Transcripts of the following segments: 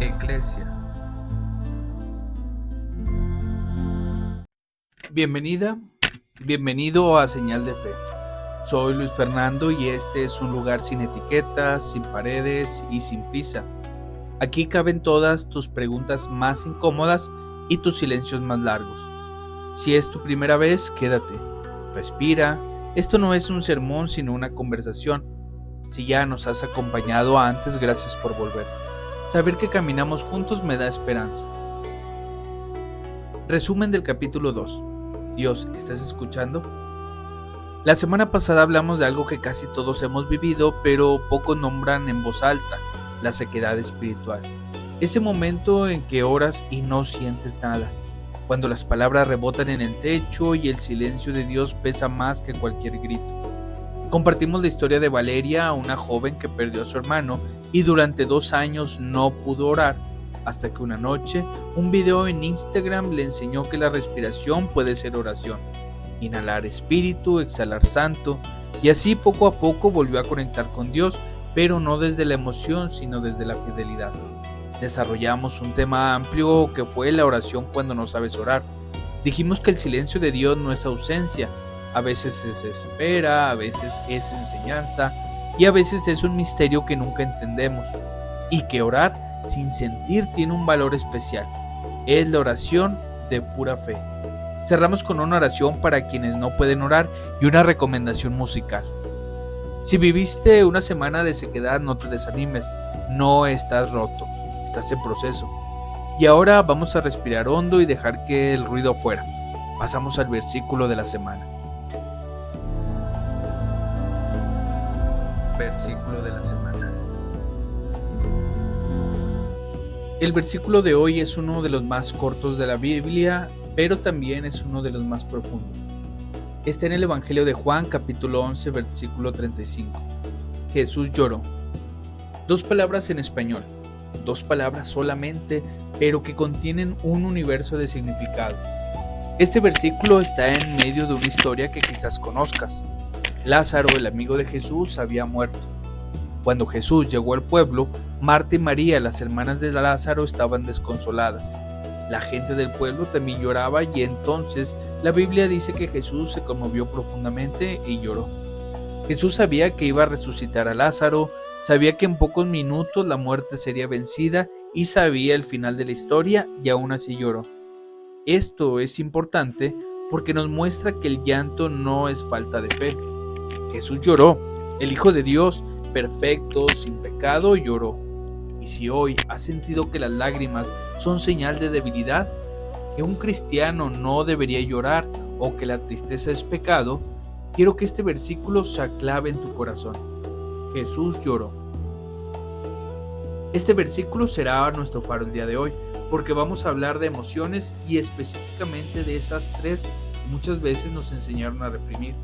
Iglesia. Bienvenida, bienvenido a Señal de Fe. Soy Luis Fernando y este es un lugar sin etiquetas, sin paredes y sin prisa. Aquí caben todas tus preguntas más incómodas y tus silencios más largos. Si es tu primera vez, quédate, respira. Esto no es un sermón sino una conversación. Si ya nos has acompañado antes, gracias por volver. Saber que caminamos juntos me da esperanza. Resumen del capítulo 2. Dios, ¿estás escuchando? La semana pasada hablamos de algo que casi todos hemos vivido, pero pocos nombran en voz alta: la sequedad espiritual. Ese momento en que oras y no sientes nada, cuando las palabras rebotan en el techo y el silencio de Dios pesa más que cualquier grito. Compartimos la historia de Valeria, una joven que perdió a su hermano y durante 2 años no pudo orar, hasta que una noche un video en Instagram le enseñó que la respiración puede ser oración. Inhalar espíritu, exhalar santo, y así poco a poco volvió a conectar con Dios, pero no desde la emoción, sino desde la fidelidad. Desarrollamos un tema amplio que fue la oración cuando no sabes orar. Dijimos que el silencio de Dios no es ausencia, a veces es espera, a veces es enseñanza y a veces es un misterio que nunca entendemos. Y que orar sin sentir tiene un valor especial. Es la oración de pura fe. Cerramos con una oración para quienes no pueden orar y una recomendación musical. Si viviste una semana de sequedad, no te desanimes, no estás roto, estás en proceso. Y ahora vamos a respirar hondo y dejar que el ruido afuera. Pasamos al versículo de la semana. Versículo de la semana. El versículo de hoy es uno de los más cortos de la Biblia, pero también es uno de los más profundos. Está en el Evangelio de Juan, capítulo 11, versículo 35. Jesús lloró. 2 palabras en español, 2 palabras solamente, pero que contienen un universo de significado. Este versículo está en medio de una historia que quizás conozcas. Lázaro, el amigo de Jesús, había muerto. Cuando Jesús llegó al pueblo, Marta y María, las hermanas de Lázaro, estaban desconsoladas. La gente del pueblo también lloraba y entonces la Biblia dice que Jesús se conmovió profundamente y lloró. Jesús sabía que iba a resucitar a Lázaro, sabía que en pocos minutos la muerte sería vencida y sabía el final de la historia y aún así lloró. Esto es importante porque nos muestra que el llanto no es falta de fe. Jesús lloró, el Hijo de Dios, perfecto, sin pecado, lloró. Y si hoy has sentido que las lágrimas son señal de debilidad, que un cristiano no debería llorar o que la tristeza es pecado, quiero que este versículo se clave en tu corazón. Jesús lloró. Este versículo será nuestro faro el día de hoy, porque vamos a hablar de emociones y específicamente de esas 3 que muchas veces nos enseñaron a reprimir: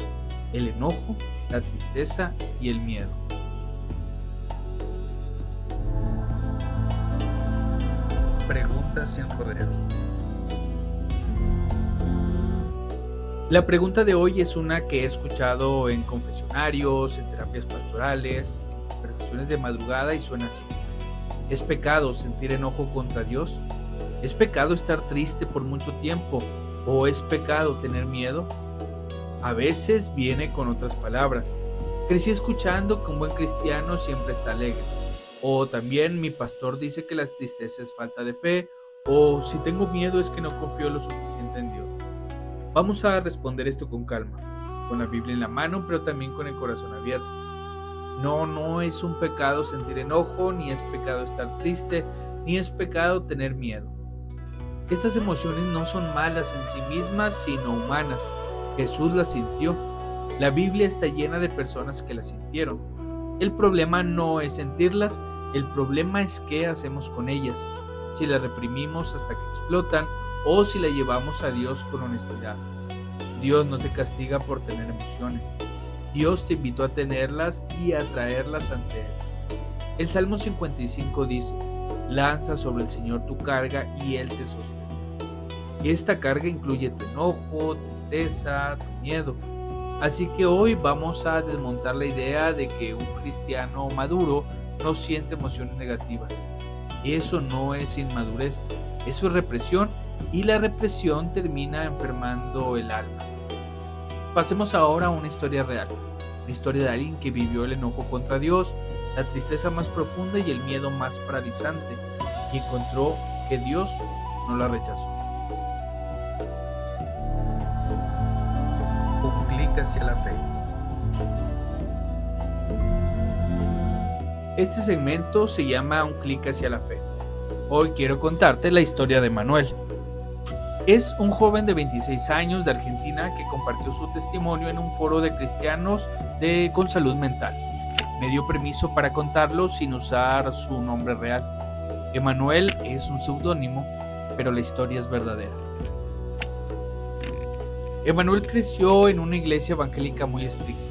el enojo, la tristeza y el miedo. Preguntas sin rodeos. La pregunta de hoy es una que he escuchado en confesionarios, en terapias pastorales, en conversaciones de madrugada y suena así: ¿es pecado sentir enojo contra Dios? ¿Es pecado estar triste por mucho tiempo? ¿O es pecado tener miedo? A veces viene con otras palabras. Crecí escuchando que un buen cristiano siempre está alegre. O también mi pastor dice que la tristeza es falta de fe. O si tengo miedo es que no confío lo suficiente en Dios. Vamos a responder esto con calma, con la Biblia en la mano, pero también con el corazón abierto. No es un pecado sentir enojo, ni es pecado estar triste, ni es pecado tener miedo. Estas emociones no son malas en sí mismas, sino humanas. Jesús las sintió. La Biblia está llena de personas que las sintieron. El problema no es sentirlas, el problema es qué hacemos con ellas. Si las reprimimos hasta que explotan o si las llevamos a Dios con honestidad. Dios no te castiga por tener emociones. Dios te invitó a tenerlas y a traerlas ante Él. El Salmo 55 dice: lanza sobre el Señor tu carga y Él te sostiene. Y esta carga incluye tu enojo, tristeza, tu miedo. Así que hoy vamos a desmontar la idea de que un cristiano maduro no siente emociones negativas. Eso no es inmadurez, eso es represión y la represión termina enfermando el alma. Pasemos ahora a una historia real, la historia de alguien que vivió el enojo contra Dios, la tristeza más profunda y el miedo más paralizante, y encontró que Dios no la rechazó. Un clic hacia la fe. Este segmento se llama Un clic hacia la fe. Hoy quiero contarte la historia de Manuel. Es un joven de 26 años de Argentina que compartió su testimonio en un foro de cristianos con salud mental. Me dio permiso para contarlo sin usar su nombre real. Emanuel es un seudónimo, pero la historia es verdadera. Emanuel creció en una iglesia evangélica muy estricta.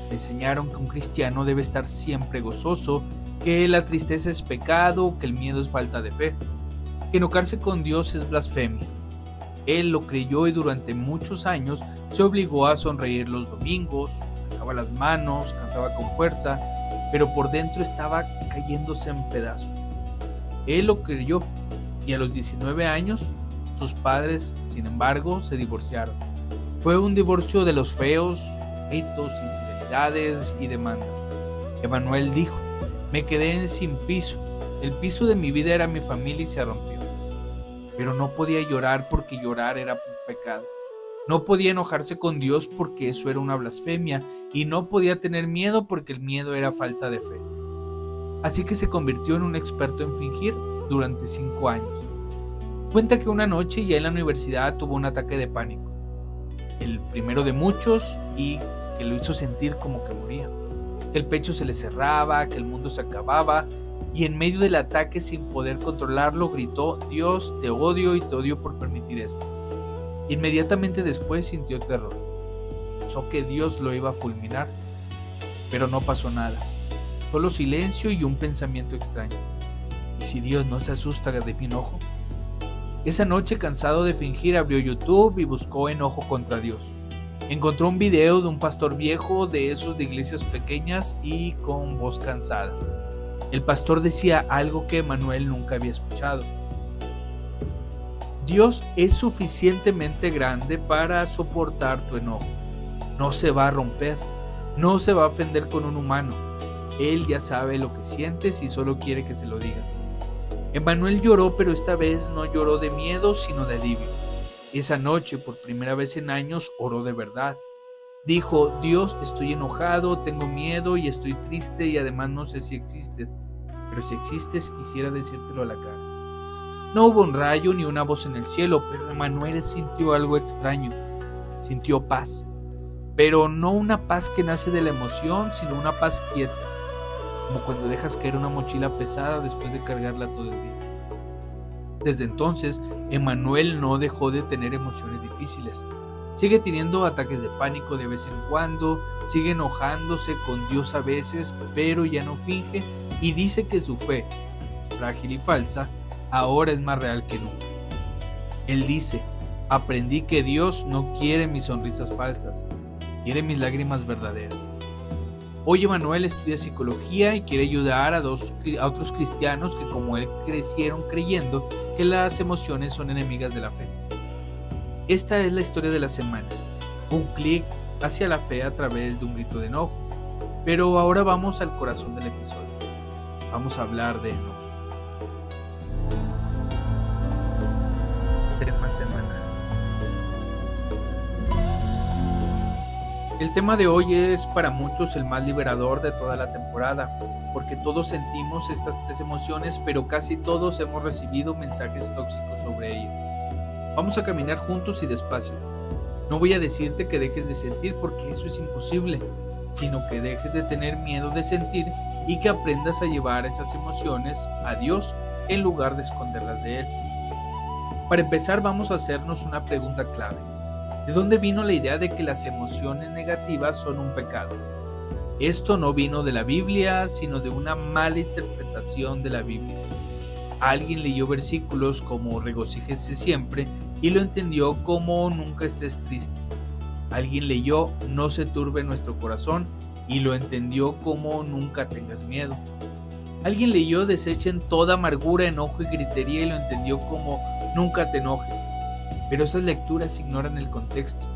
Le enseñaron que un cristiano debe estar siempre gozoso, que la tristeza es pecado, que el miedo es falta de fe, que enojarse con Dios es blasfemia. Él lo creyó y durante muchos años se obligó a sonreír los domingos, alzaba las manos, cantaba con fuerza, pero por dentro estaba cayéndose en pedazos. Él lo creyó y a los 19 años sus padres, sin embargo, se divorciaron. Fue un divorcio de los feos, gritos, infidelidades y demandas. Emanuel dijo: me quedé sin piso, el piso de mi vida era mi familia y se rompió. Pero no podía llorar porque llorar era un pecado. No podía enojarse con Dios porque eso era una blasfemia y no podía tener miedo porque el miedo era falta de fe. Así que se convirtió en un experto en fingir durante 5 años. Cuenta que una noche ya en la universidad tuvo un ataque de pánico, el primero de muchos, y que lo hizo sentir como que moría. Que el pecho se le cerraba, que el mundo se acababa, y en medio del ataque, sin poder controlarlo, gritó: Dios, te odio y te odio por permitir esto. Inmediatamente después sintió terror. Pensó que Dios lo iba a fulminar, pero no pasó nada. Solo silencio y un pensamiento extraño. ¿Y si Dios no se asusta de mi enojo? Esa noche, cansado de fingir, abrió YouTube y buscó enojo contra Dios. Encontró un video de un pastor viejo de esos de iglesias pequeñas y con voz cansada. El pastor decía algo que Emanuel nunca había escuchado. Dios es suficientemente grande para soportar tu enojo. No se va a romper, no se va a ofender con un humano. Él ya sabe lo que sientes y solo quiere que se lo digas. Emanuel lloró, pero esta vez no lloró de miedo, sino de alivio. Esa noche, por primera vez en años, oró de verdad. Dijo: Dios, estoy enojado, tengo miedo y estoy triste y además no sé si existes, pero si existes quisiera decírtelo a la cara. No hubo un rayo ni una voz en el cielo, pero Emanuel sintió algo extraño. Sintió paz, pero no una paz que nace de la emoción, sino una paz quieta, como cuando dejas caer una mochila pesada después de cargarla todo el día. Desde entonces, Emanuel no dejó de tener emociones difíciles. Sigue teniendo ataques de pánico de vez en cuando, sigue enojándose con Dios a veces, pero ya no finge y dice que su fe, frágil y falsa, ahora es más real que nunca. Él dice: aprendí que Dios no quiere mis sonrisas falsas, quiere mis lágrimas verdaderas. Hoy Emanuel estudia psicología y quiere ayudar a otros cristianos que como él crecieron creyendo que las emociones son enemigas de la fe. Esta es la historia de la semana, un clic hacia la fe a través de un grito de enojo. Pero ahora vamos al corazón del episodio. Vamos a hablar de enojo. Tema semanal. El tema de hoy es para muchos el más liberador de toda la temporada, porque todos sentimos estas 3 emociones, pero casi todos hemos recibido mensajes tóxicos sobre ellas. Vamos a caminar juntos y despacio. No voy a decirte que dejes de sentir porque eso es imposible, sino que dejes de tener miedo de sentir y que aprendas a llevar esas emociones a Dios en lugar de esconderlas de Él. Para empezar, vamos a hacernos una pregunta clave. ¿De dónde vino la idea de que las emociones negativas son un pecado? Esto no vino de la Biblia, sino de una mala interpretación de la Biblia. Alguien leyó versículos como regocíjese siempre y lo entendió como nunca estés triste. Alguien leyó no se turbe nuestro corazón y lo entendió como nunca tengas miedo. Alguien leyó desechen toda amargura, enojo y gritería y lo entendió como nunca te enojes. Pero esas lecturas ignoran el contexto.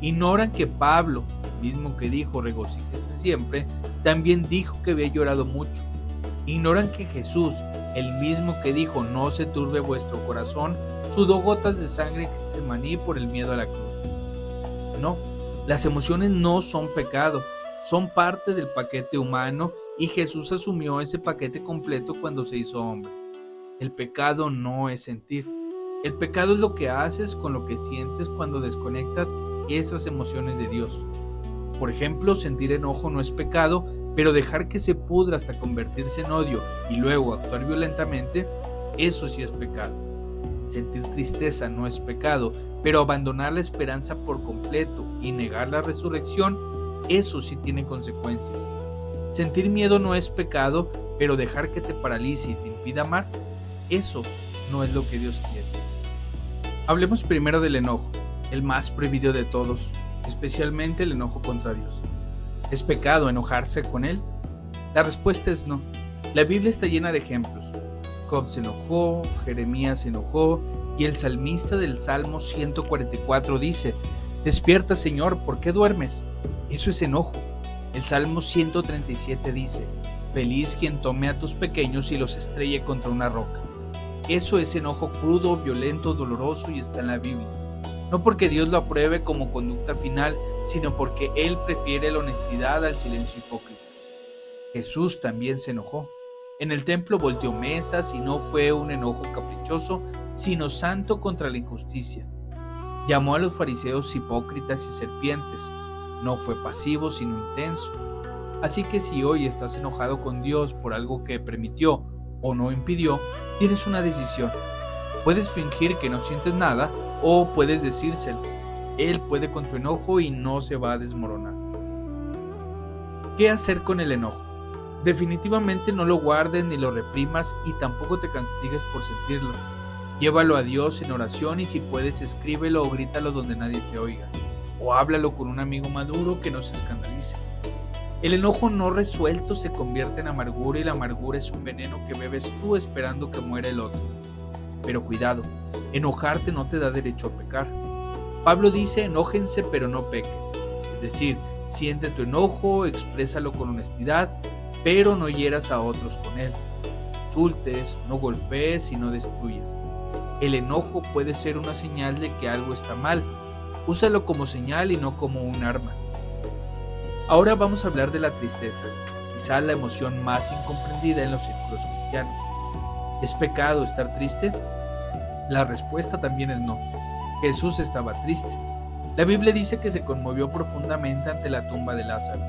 Ignoran que Pablo, el mismo que dijo regocíjese siempre, también dijo que había llorado mucho. Ignoran que Jesús, el mismo que dijo no se turbe vuestro corazón, sudó gotas de sangre en Getsemaní por el miedo a la cruz. No, las emociones no son pecado, son parte del paquete humano y Jesús asumió ese paquete completo cuando se hizo hombre. El pecado no es sentir. El pecado es lo que haces con lo que sientes cuando desconectas esas emociones de Dios. Por ejemplo, sentir enojo no es pecado, pero dejar que se pudra hasta convertirse en odio y luego actuar violentamente, eso sí es pecado. Sentir tristeza no es pecado, pero abandonar la esperanza por completo y negar la resurrección, eso sí tiene consecuencias. Sentir miedo no es pecado, pero dejar que te paralice y te impida amar, eso no es lo que Dios quiere. Hablemos primero del enojo, el más prohibido de todos, especialmente el enojo contra Dios. ¿Es pecado enojarse con Él? La respuesta es no. La Biblia está llena de ejemplos. Job se enojó, Jeremías se enojó y el salmista del Salmo 144 dice: despierta, Señor, ¿por qué duermes? Eso es enojo. El Salmo 137 dice: feliz quien tome a tus pequeños y los estrelle contra una roca. Eso es enojo crudo, violento, doloroso y está en la Biblia. No porque Dios lo apruebe como conducta final, sino porque Él prefiere la honestidad al silencio hipócrita. Jesús también se enojó. En el templo volteó mesas y no fue un enojo caprichoso, sino santo contra la injusticia. Llamó a los fariseos hipócritas y serpientes. No fue pasivo, sino intenso. Así que si hoy estás enojado con Dios por algo que permitió o no impidió, tienes una decisión. Puedes fingir que no sientes nada o puedes decírselo. Él puede con tu enojo y no se va a desmoronar. ¿Qué hacer con el enojo? Definitivamente no lo guardes ni lo reprimas y tampoco te castigues por sentirlo. Llévalo a Dios en oración y si puedes escríbelo o grítalo donde nadie te oiga. O háblalo con un amigo maduro que no se escandalice. El enojo no resuelto se convierte en amargura y la amargura es un veneno que bebes tú esperando que muera el otro. Pero cuidado, enojarte no te da derecho a pecar. Pablo dice: enójense pero no pequen. Es decir, siente tu enojo, exprésalo con honestidad, pero no hieras a otros con él. Insultes, no golpees y no destruyas. El enojo puede ser una señal de que algo está mal. Úsalo como señal y no como un arma. Ahora vamos a hablar de la tristeza, quizás la emoción más incomprendida en los círculos cristianos. ¿Es pecado estar triste? La respuesta también es no. Jesús estaba triste. La Biblia dice que se conmovió profundamente ante la tumba de Lázaro.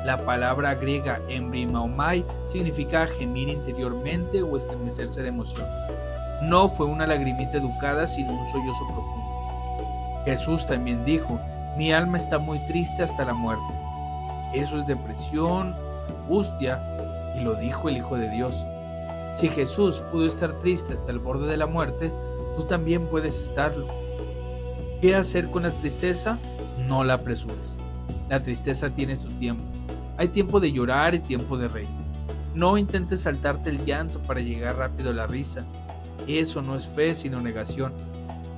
La palabra griega embrimaomai significa gemir interiormente o estremecerse de emoción. No fue una lagrimita educada, sino un sollozo profundo. Jesús también dijo: mi alma está muy triste hasta la muerte. Eso es depresión, angustia, y lo dijo el Hijo de Dios. Si Jesús pudo estar triste hasta el borde de la muerte, tú también puedes estarlo. ¿Qué hacer con la tristeza? No la apresures. La tristeza tiene su tiempo. Hay tiempo de llorar y tiempo de reír. No intentes saltarte el llanto para llegar rápido a la risa. Eso no es fe, sino negación.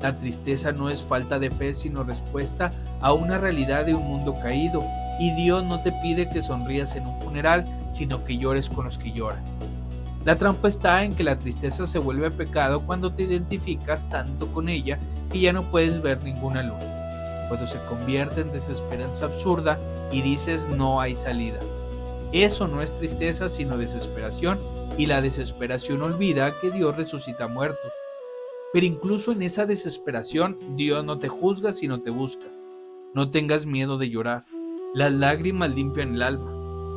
La tristeza no es falta de fe, sino respuesta a una realidad de un mundo caído. Y Dios no te pide que sonrías en un funeral, sino que llores con los que lloran. La trampa está en que la tristeza se vuelve pecado cuando te identificas tanto con ella que ya no puedes ver ninguna luz. Cuando se convierte en desesperanza absurda y dices no hay salida. Eso no es tristeza sino desesperación, y la desesperación olvida que Dios resucita muertos. Pero incluso en esa desesperación, Dios no te juzga sino te busca. No tengas miedo de llorar. Las lágrimas limpian el alma.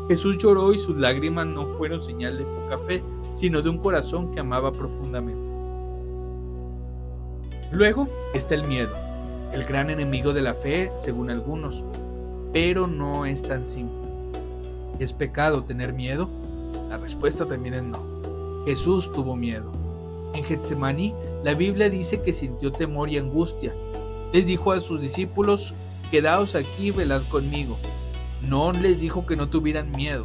Jesús lloró y sus lágrimas no fueron señal de poca fe, sino de un corazón que amaba profundamente. Luego está el miedo, el gran enemigo de la fe, según algunos, pero no es tan simple. ¿Es pecado tener miedo? La respuesta también es no. Jesús tuvo miedo. En Getsemaní, la Biblia dice que sintió temor y angustia. Les dijo a sus discípulos: quedaos aquí y velad conmigo. No les dijo que no tuvieran miedo.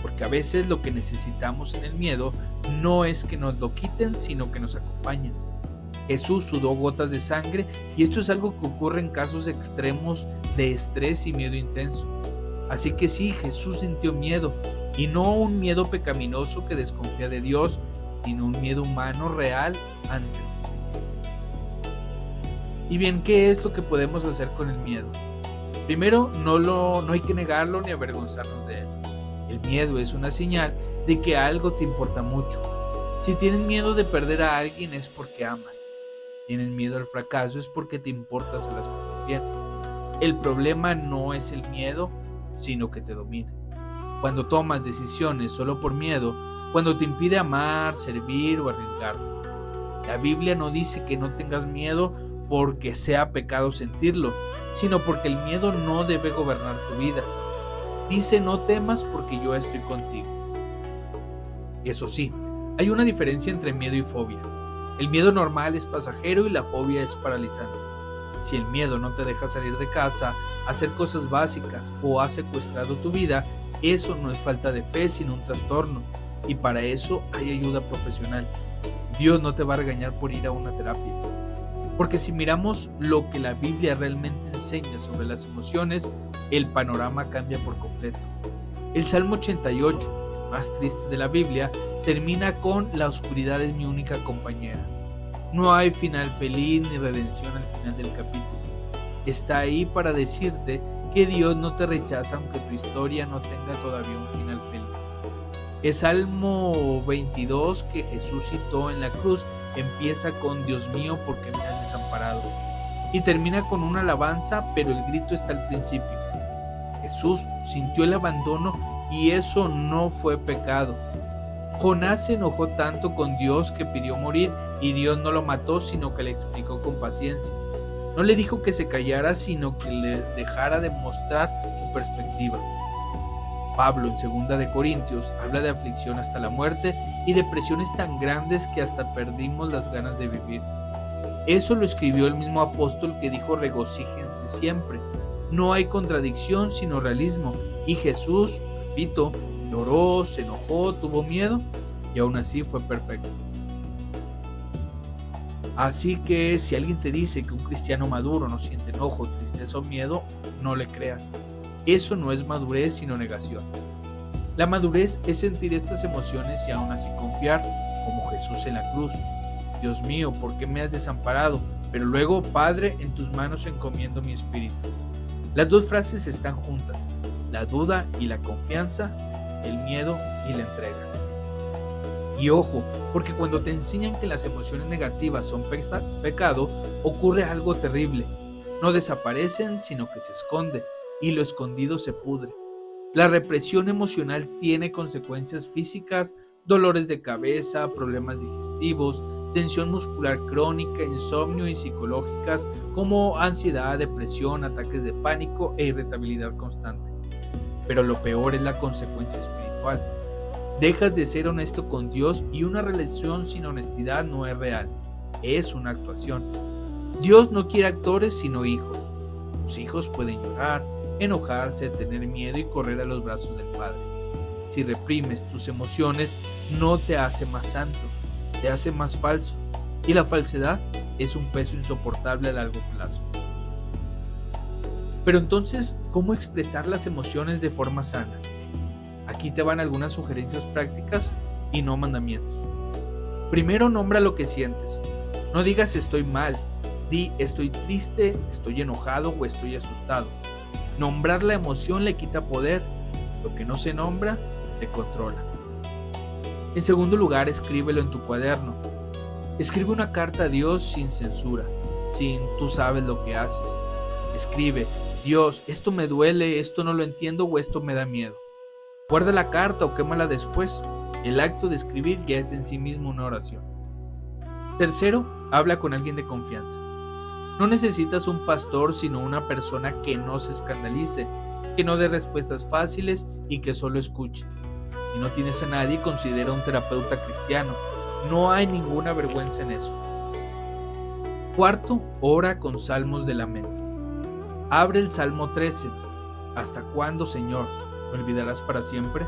porque a veces lo que necesitamos en el miedo no es que nos lo quiten, sino que nos acompañen. Jesús sudó gotas de sangre y esto es algo que ocurre en casos extremos de estrés y miedo intenso. Así que sí, Jesús sintió miedo, y no un miedo pecaminoso que desconfía de Dios, sino un miedo humano real ante el sufrimiento. Y bien, ¿qué es lo que podemos hacer con el miedo? Primero, no hay que negarlo ni avergonzarnos de él. El miedo es una señal de que algo te importa mucho. Si tienes miedo de perder a alguien es porque amas. Tienes miedo al fracaso es porque te importa hacer las cosas bien. El problema no es el miedo, sino que te domina. Cuando tomas decisiones solo por miedo, cuando te impide amar, servir o arriesgarte. La Biblia no dice que no tengas miedo porque sea pecado sentirlo, sino porque el miedo no debe gobernar tu vida. Dice: no temas porque yo estoy contigo. Eso sí, hay una diferencia entre miedo y fobia. El miedo normal es pasajero y la fobia es paralizante. Si el miedo no te deja salir de casa, hacer cosas básicas o ha secuestrado tu vida, eso no es falta de fe, sino un trastorno. Y para eso hay ayuda profesional. Dios no te va a regañar por ir a una terapia. Porque si miramos lo que la Biblia realmente enseña sobre las emociones, el panorama cambia por completo. El Salmo 88, el más triste de la Biblia, termina con: la oscuridad es mi única compañera. No hay final feliz ni redención al final del capítulo. Está ahí para decirte que Dios no te rechaza aunque tu historia no tenga todavía un final feliz. El Salmo 22 que Jesús citó en la cruz empieza con: Dios mío, ¿por qué me has desamparado? Y termina con una alabanza, pero el grito está al principio. Jesús sintió el abandono y eso no fue pecado. Jonás se enojó tanto con Dios que pidió morir y Dios no lo mató, sino que le explicó con paciencia. No le dijo que se callara, sino que le dejara demostrar su perspectiva. Pablo en 2 de Corintios habla de aflicción hasta la muerte y de presiones tan grandes que hasta perdimos las ganas de vivir. Eso lo escribió el mismo apóstol que dijo: regocíjense siempre. No hay contradicción sino realismo. Y Jesús, repito, lloró, se enojó, tuvo miedo y aún así fue perfecto. Así que si alguien te dice que un cristiano maduro no siente enojo, tristeza o miedo, no le creas. Eso no es madurez sino negación. La madurez es sentir estas emociones y aún así confiar, como Jesús en la cruz. Dios mío, ¿por qué me has desamparado? Pero luego: Padre, en tus manos encomiendo mi espíritu. Las dos frases están juntas: la duda y la confianza, el miedo y la entrega. Y ojo, porque cuando te enseñan que las emociones negativas son pecado, ocurre algo terrible. No desaparecen, sino que se esconden, y lo escondido se pudre. La represión emocional tiene consecuencias físicas: dolores de cabeza, problemas digestivos, tensión muscular crónica, insomnio, y psicológicas como ansiedad, depresión, ataques de pánico e irritabilidad constante. Pero lo peor es la consecuencia espiritual. Dejas de ser honesto con Dios y una relación sin honestidad no es real, es una actuación. Dios no quiere actores sino hijos. Tus hijos pueden llorar, enojarse, tener miedo y correr a los brazos del Padre. Si reprimes tus emociones, no te hace más santo, te hace más falso. Y la falsedad es un peso insoportable a largo plazo. Pero entonces, ¿cómo expresar las emociones de forma sana? Aquí te van algunas sugerencias prácticas y no mandamientos. Primero, nombra lo que sientes. No digas estoy mal, di estoy triste, estoy enojado o estoy asustado. Nombrar la emoción le quita poder. Lo que no se nombra, te controla. En segundo lugar, escríbelo en tu cuaderno. Escribe una carta a Dios sin censura, sin tú sabes lo que haces. Escribe: Dios, esto me duele, esto no lo entiendo o esto me da miedo. Guarda la carta o quémala después. El acto de escribir ya es en sí mismo una oración. Tercero, habla con alguien de confianza. No necesitas un pastor, sino una persona que no se escandalice, que no dé respuestas fáciles y que solo escuche. Si no tienes a nadie, considera un terapeuta cristiano. No hay ninguna vergüenza en eso. Cuarto, ora con salmos de lamento. Abre el Salmo 13. ¿Hasta cuándo, Señor? ¿Me olvidarás para siempre?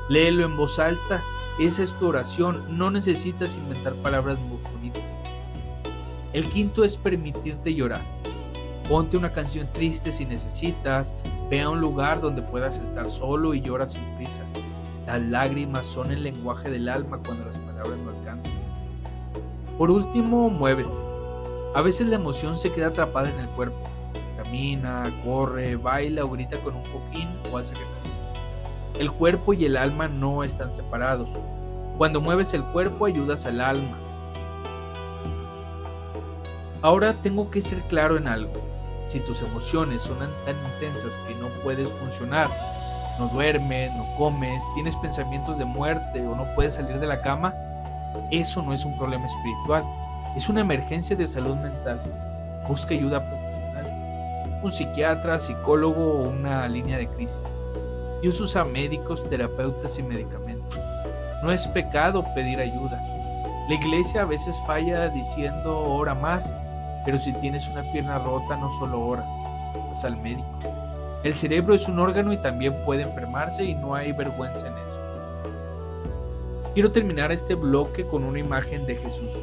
Léelo en voz alta. Esa es tu oración. No necesitas inventar palabras muy bonitas. El quinto es permitirte llorar. Ponte una canción triste si necesitas. Ve a un lugar donde puedas estar solo y llora sin prisa. Las lágrimas son el lenguaje del alma cuando las palabras no alcanzan. Por último, muévete. A veces la emoción se queda atrapada en el cuerpo. Camina, corre, baila o grita con un cojín o hace ejercicio. El cuerpo y el alma no están separados. Cuando mueves el cuerpo ayudas al alma. Ahora tengo que ser claro en algo. Si tus emociones son tan intensas que no puedes funcionar, no duermes, no comes, tienes pensamientos de muerte o no puedes salir de la cama, eso no es un problema espiritual, es una emergencia de salud mental. Busca ayuda profesional, un psiquiatra, psicólogo o una línea de crisis. Dios usa médicos, terapeutas y medicamentos. No es pecado pedir ayuda. La iglesia a veces falla diciendo ora más, pero si tienes una pierna rota no solo oras, vas al médico. El cerebro es un órgano y también puede enfermarse y no hay vergüenza en eso. Quiero terminar este bloque con una imagen de Jesús.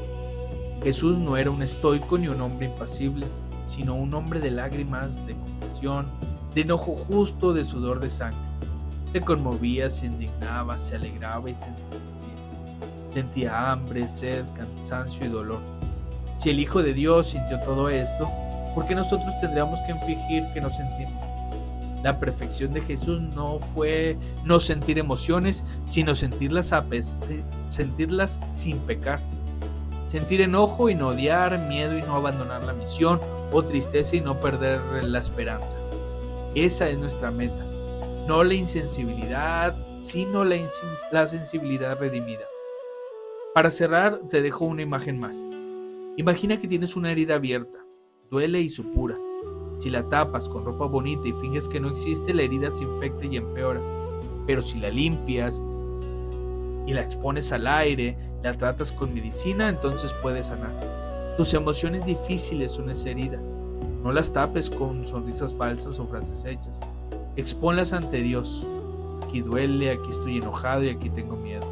Jesús no era un estoico ni un hombre impasible, sino un hombre de lágrimas, de compasión, de enojo justo, de sudor de sangre. Se conmovía, se indignaba, se alegraba y se entristecía. Sentía hambre, sed, cansancio y dolor. Si el Hijo de Dios sintió todo esto, ¿por qué nosotros tendríamos que fingir que no sentimos? La perfección de Jesús no fue no sentir emociones, sino sentirlas sin pecar. Sentir enojo y no odiar, miedo y no abandonar la misión, o tristeza y no perder la esperanza. Esa es nuestra meta. No la insensibilidad, sino la sensibilidad redimida. Para cerrar, te dejo una imagen más. Imagina que tienes una herida abierta, duele y supura. Si la tapas con ropa bonita y finges que no existe, la herida se infecta y empeora. Pero si la limpias y la expones al aire, la tratas con medicina, entonces puedes sanar. Tus emociones difíciles son esa herida. No las tapes con sonrisas falsas o frases hechas. Expónlas ante Dios. Aquí duele, aquí estoy enojado y aquí tengo miedo.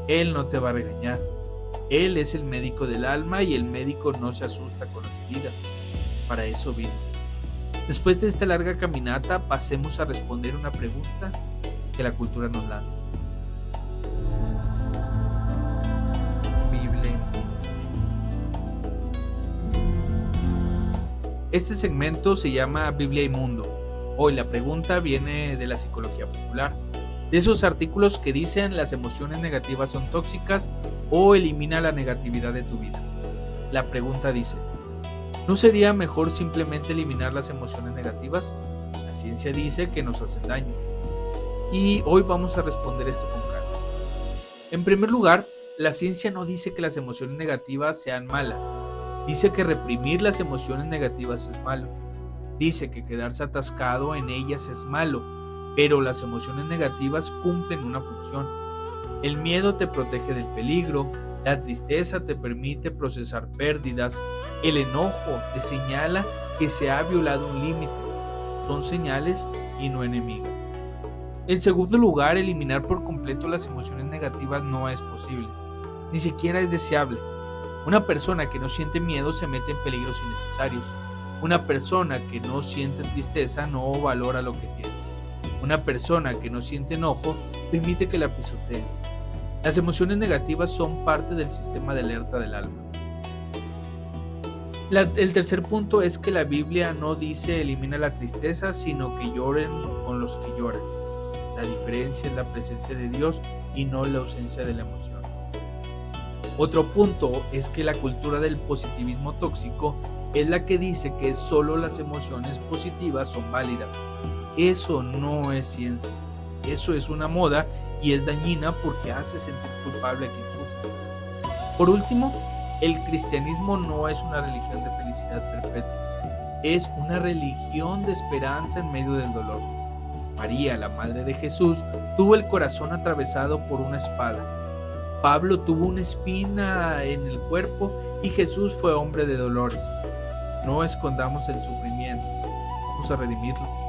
Él no te va a regañar. Él es el médico del alma y el médico no se asusta con las heridas. Para eso vino. Después de esta larga caminata, pasemos a responder una pregunta que la cultura nos lanza. Biblia. Este segmento se llama Biblia y Mundo. Hoy la pregunta viene de la psicología popular. De esos artículos que dicen las emociones negativas son tóxicas o elimina la negatividad de tu vida. La pregunta dice, ¿no sería mejor simplemente eliminar las emociones negativas? La ciencia dice que nos hacen daño. Y hoy vamos a responder esto con calma. En primer lugar, la ciencia no dice que las emociones negativas sean malas. Dice que reprimir las emociones negativas es malo. Dice que quedarse atascado en ellas es malo, pero las emociones negativas cumplen una función. El miedo te protege del peligro, la tristeza te permite procesar pérdidas, el enojo te señala que se ha violado un límite. Son señales y no enemigas. En segundo lugar, eliminar por completo las emociones negativas no es posible, ni siquiera es deseable. Una persona que no siente miedo se mete en peligros innecesarios. Una persona que no siente tristeza no valora lo que tiene. Una persona que no siente enojo permite que la pisoteen. Las emociones negativas son parte del sistema de alerta del alma. El tercer punto es que la Biblia no dice elimina la tristeza, sino que lloren con los que lloran. La diferencia es la presencia de Dios y no la ausencia de la emoción. Otro punto es que la cultura del positivismo tóxico es la que dice que solo las emociones positivas son válidas. Eso no es ciencia. Eso es una moda y es dañina porque hace sentir culpable a quien sufre. Por último, el cristianismo no es una religión de felicidad perpetua. Es una religión de esperanza en medio del dolor. María, la madre de Jesús, tuvo el corazón atravesado por una espada. Pablo tuvo una espina en el cuerpo y Jesús fue hombre de dolores. No escondamos el sufrimiento, vamos a redimirlo.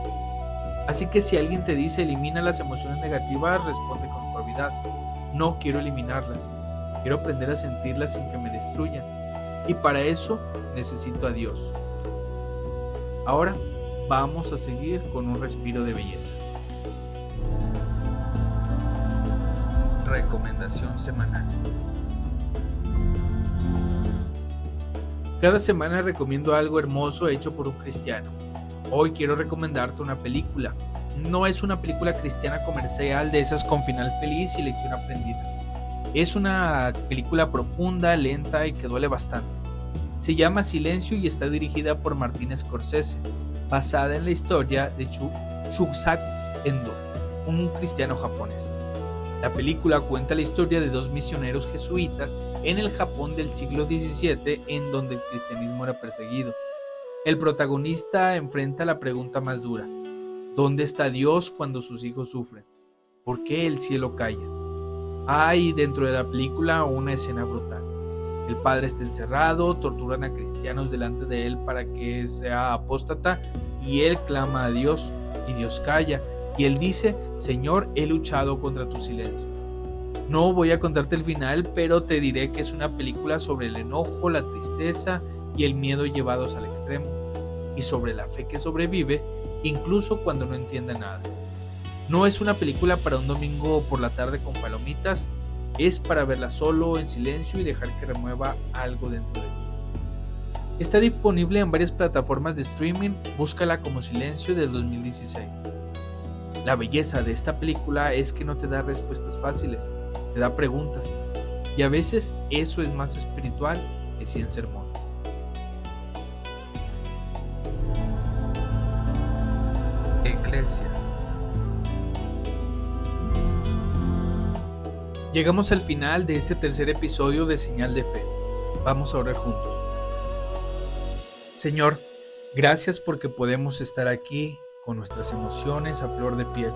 Así que si alguien te dice elimina las emociones negativas, responde con suavidad. oscuridad. No quiero eliminarlas. Quiero aprender a sentirlas sin que me destruyan. Y para eso necesito a Dios. Ahora vamos a seguir con un respiro de belleza. Recomendación semanal. Cada semana recomiendo algo hermoso hecho por un cristiano. Hoy quiero recomendarte una película. No es una película cristiana comercial de esas con final feliz y lección aprendida. Es una película profunda, lenta y que duele bastante. Se llama Silencio y está dirigida por Martin Scorsese, basada en la historia de Chusak Endo, un cristiano japonés. La película cuenta la historia de dos misioneros jesuitas en el Japón del siglo XVII, en donde el cristianismo era perseguido. El protagonista enfrenta la pregunta más dura: ¿dónde está Dios cuando sus hijos sufren? ¿Por qué el cielo calla? Hay dentro de la película una escena brutal. El padre está encerrado, torturan a cristianos delante de él para que sea apóstata, y él clama a Dios, y Dios calla, y él dice: Señor, he luchado contra tu silencio. No voy a contarte el final, pero te diré que es una película sobre el enojo, la tristeza y el miedo llevados al extremo, y sobre la fe que sobrevive, incluso cuando no entiende nada. No es una película para un domingo por la tarde con palomitas, es para verla solo, en silencio y dejar que remueva algo dentro de ti. Está disponible en varias plataformas de streaming, búscala como Silencio del 2016. La belleza de esta película es que no te da respuestas fáciles, te da preguntas, y a veces eso es más espiritual que 100 sermones. Iglesia. Llegamos al final de este tercer episodio de Señal de Fe. Vamos a orar juntos. Señor, gracias porque podemos estar aquí con nuestras emociones a flor de piel.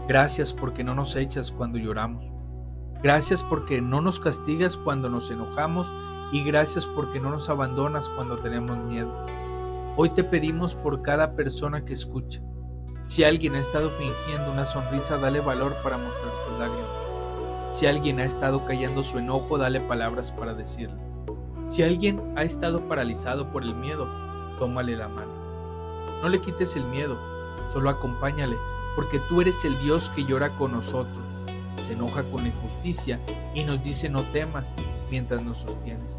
Gracias porque no nos echas cuando lloramos. Gracias porque no nos castigas cuando nos enojamos, y gracias porque no nos abandonas cuando tenemos miedo. Hoy te pedimos por cada persona que escucha. Si alguien ha estado fingiendo una sonrisa, dale valor para mostrar sus lágrimas. Si alguien ha estado callando su enojo, dale palabras para decirlo. Si alguien ha estado paralizado por el miedo, tómale la mano. No le quites el miedo, solo acompáñale, porque tú eres el Dios que llora con nosotros, se enoja con la injusticia y nos dice no temas mientras nos sostienes.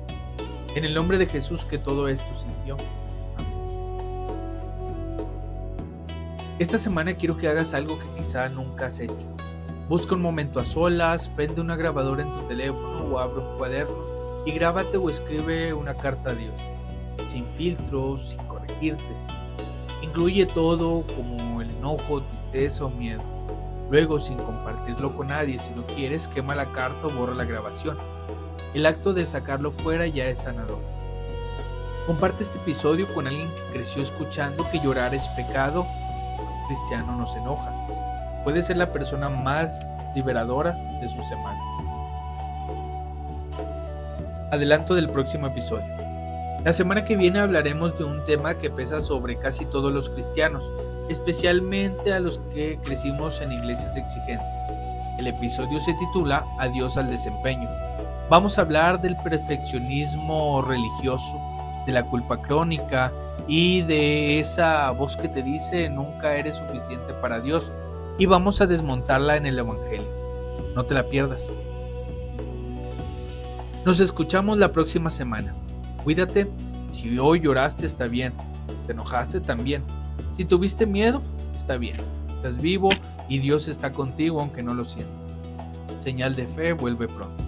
En el nombre de Jesús que todo esto sintió. Amén. Esta semana quiero que hagas algo que quizá nunca has hecho. Busca un momento a solas, prende una grabadora en tu teléfono o abre un cuaderno y grábate o escribe una carta a Dios, sin filtros, sin corregirte. Incluye todo como el enojo, tristeza o miedo. Luego, sin compartirlo con nadie, si no quieres, quema la carta o borra la grabación. El acto de sacarlo fuera ya es sanador. Comparte este episodio con alguien que creció escuchando que llorar es pecado. Un cristiano nos enoja. Puede ser la persona más liberadora de su semana. Adelanto del próximo episodio. La semana que viene hablaremos de un tema que pesa sobre casi todos los cristianos, especialmente a los que crecimos en iglesias exigentes. El episodio se titula Adiós al desempeño. Vamos a hablar del perfeccionismo religioso, de la culpa crónica y de esa voz que te dice nunca eres suficiente para Dios. Y vamos a desmontarla en el Evangelio. No te la pierdas. Nos escuchamos la próxima semana. Cuídate. Si hoy lloraste, está bien. Te enojaste, también. Si tuviste miedo, está bien. Estás vivo y Dios está contigo aunque no lo sientas. Señal de Fe vuelve pronto.